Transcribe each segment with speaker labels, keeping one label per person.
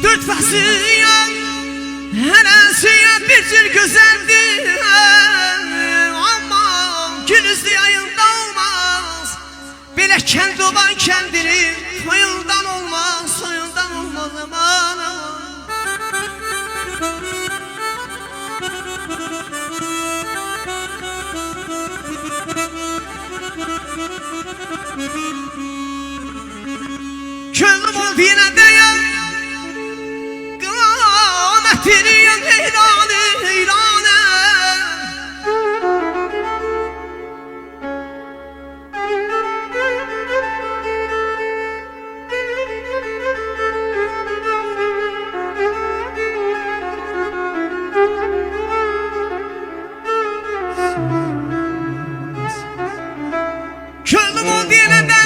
Speaker 1: Dört fasıyan heresiye bir cür güzeldir. Ama gülüzlü ayında olmaz. Belə kendi olan kendini soyundan olmaz, soyundan olmaz aman aman. Könlüm oldu yine de ya, kıyametini heyranı heyranı. Könlüm oldu yine de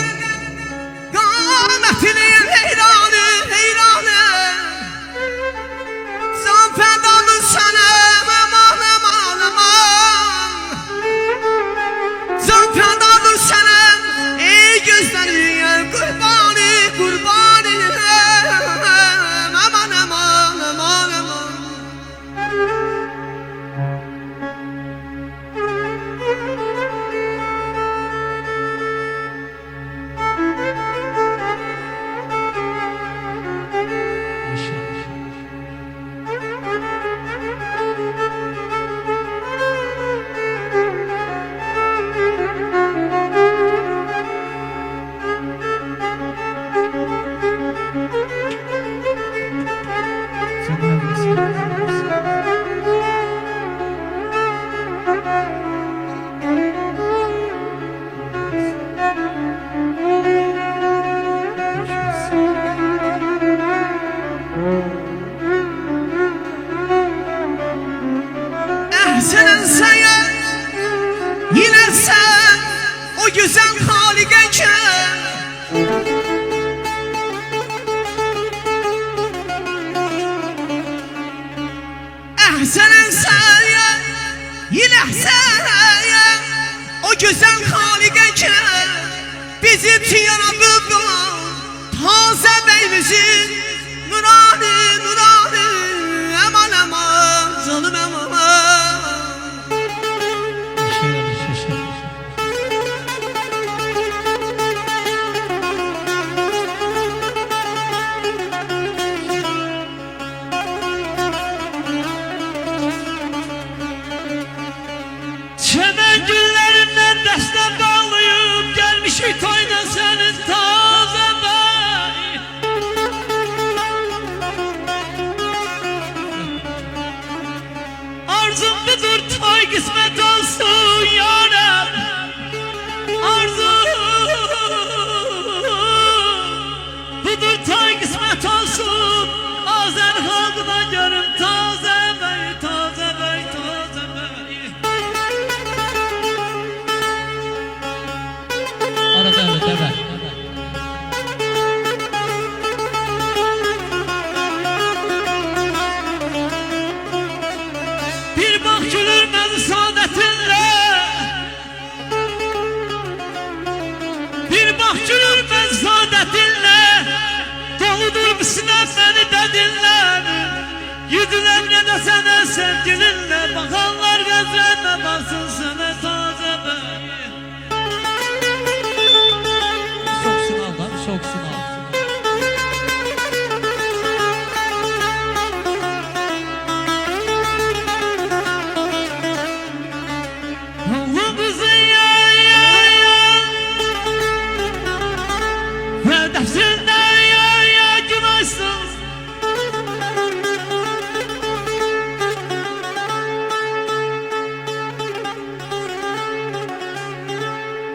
Speaker 1: kıyametini heyranı heyranı. Can fedalı sana aman aman aman. Can fedalı sana ey gözlerine kurbanı kurbanı. Aman aman aman aman. Sen sen yine sen o güzel haligeyken. Sen sen yine sen o güzel haligeyken. Bizim için yaratıp taze beyimizin nurani nurani. Aman aman canım aman.
Speaker 2: Çemen güllerinden destan bağlayıp gelmişik toyda senin taze bey. Arzum budur toy kısmet olsun yarem. Arzum budur toy kısmet olsun. Azer halkına görün taze bey, taze bey, taze bey. Arada evet evet. Bir bak gülürmez saadetinle. Bir bak gülürmez saadetinle. Doludur bu sınav beni de dinler. Yüzülemle de sana sevgilinle. Bakanlar gözlerine baksın sana taze bey. Soksun Allah, soksun Allah. Allah kızı ya ve defsinden ya günahsız.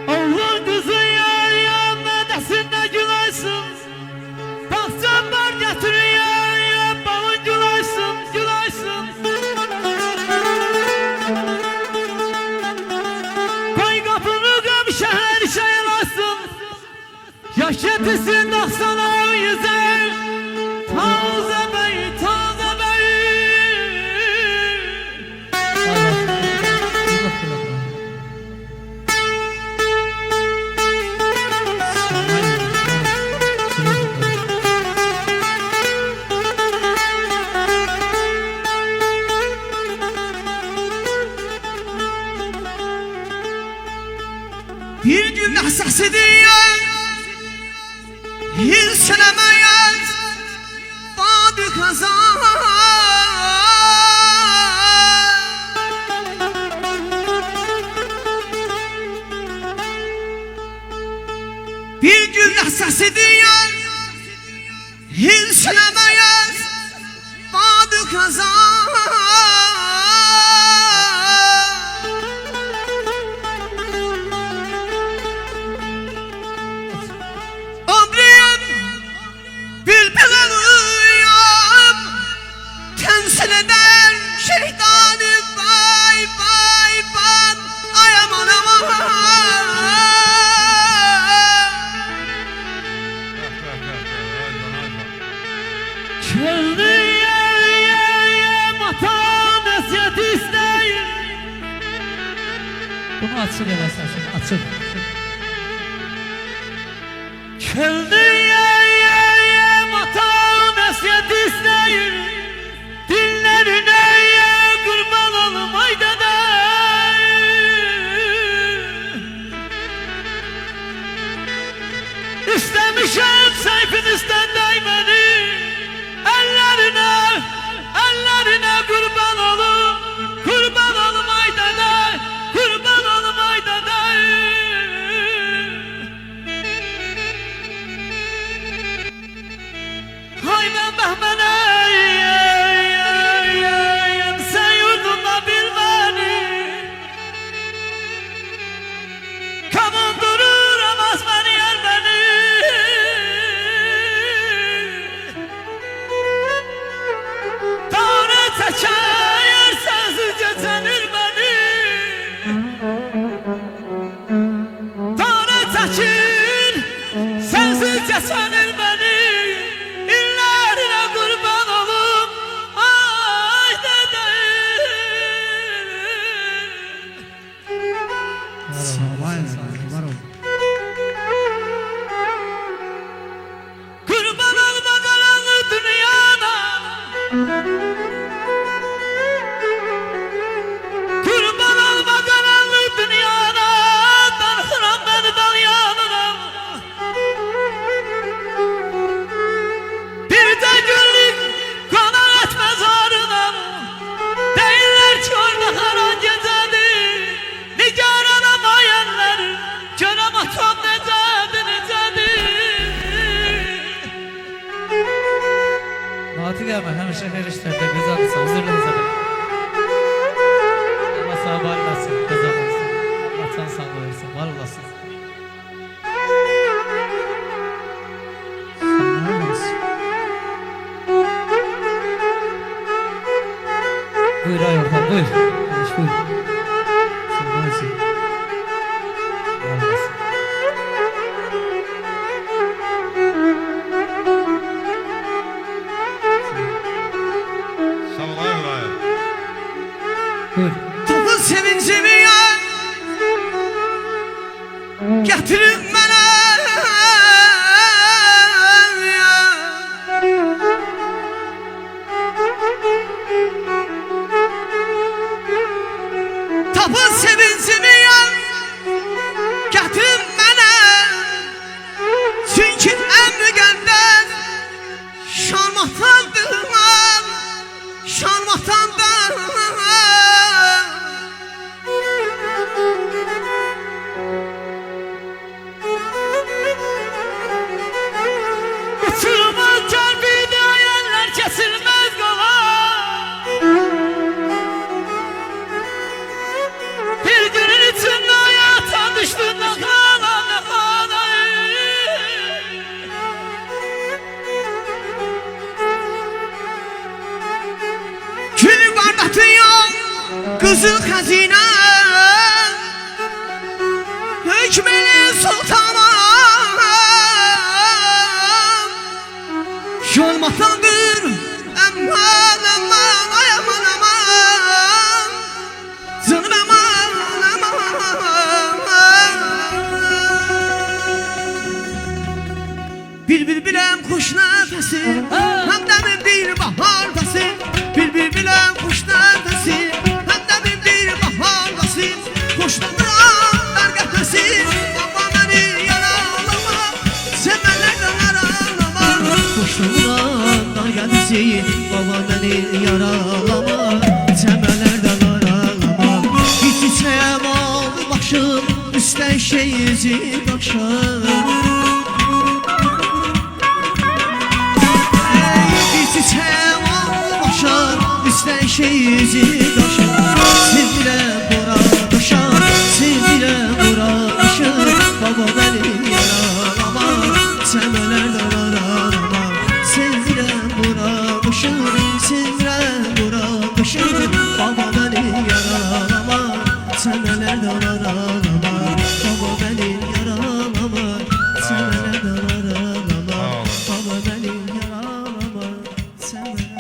Speaker 2: Allah kızı ya ve defsinden günahsız. Baksan var getiriyor ya balın gülaysın gülaysın. Koy kapını göm şehir şehirlasın. Yaş yetişsin baksana o yüze. Taze bey taze bey.
Speaker 1: səsidir yar Hirs eləməyəz Badı qazan Bir güllə səsidir yar Hirs eləməyəz Badı qazan Ömrüm bülbülün uyum Temsil eden şeytanı Bay bay bay Ay aman aman
Speaker 2: Bunu açık eləsən, açık. Köldüyəyəm atan əsiyət istəyir Dillərinə qurban olum ay dədə İstəmişəm seyfin üstən dəyməni Əllərinə qurban olum ay dədə Qurban olum ay dədə Hay mən bəhmənəyəm Sən yurdunda bilməni Kaman dururamaz məni yer məni Tanrı çəkər sensiz geçenir beni Tanrı çəkir sensiz geçenir beni İllərine kurban olum ay dede Kurban olma karanlık dünyana Kurban olma karanlık dünyana Darhıram beni dal yanına Bir de günlük konar etmez arına Değiller ki orada haran gecedir Nigar alamayanlar Görem atam necedir Natiq abi həmişə hər işlərdə qızarırsan, hazırlığınıza belə. Allah sağ var olasın, qızarırsın. Allah can sağ olasın, var olasın. Buyur ay ortam, buyur. Buyur. Sen varsın. Var olasın. Buyur.
Speaker 1: Topun sevincimi yar Getirip bana Topun sevincimi yar Getirip bana Çünkü emri gönder Şarmatandır Şarmatandır
Speaker 2: Uçurmaz çarpıydı hayaller kesilmez kola Bir günün içinde hayata düştün ne kadar
Speaker 1: Külü bardatın yok Kızıl hazine Hükmeli sultanım Şolmatandır Aman aman ay aman aman Canım aman aman Bir bilem kuş nefesi Hem de bir bahardası Bir bilem kuş nefesi Hem de bir bahardası Kuşlardan der getirsin Baba beni Başlıqdan dar gəldizi baba məni yaralama Çəmələrdən aralama Hiç içəyəm aldı başım Üstən şey izi qaşım Hiç içəyəm aldı başım Üstən şey izi qaşım Sevirəm bura qaşam Sevirəm bura qaşım Baba məni yaralama Çəmələrdən aralama Sevirəm bura qaşım Sevirəm bura qaşım Baba məni yaralama Çəmələrdən aralama Baba məni yaralama Çəmələrdən aralama Baba məni yaralama Çəmələrdən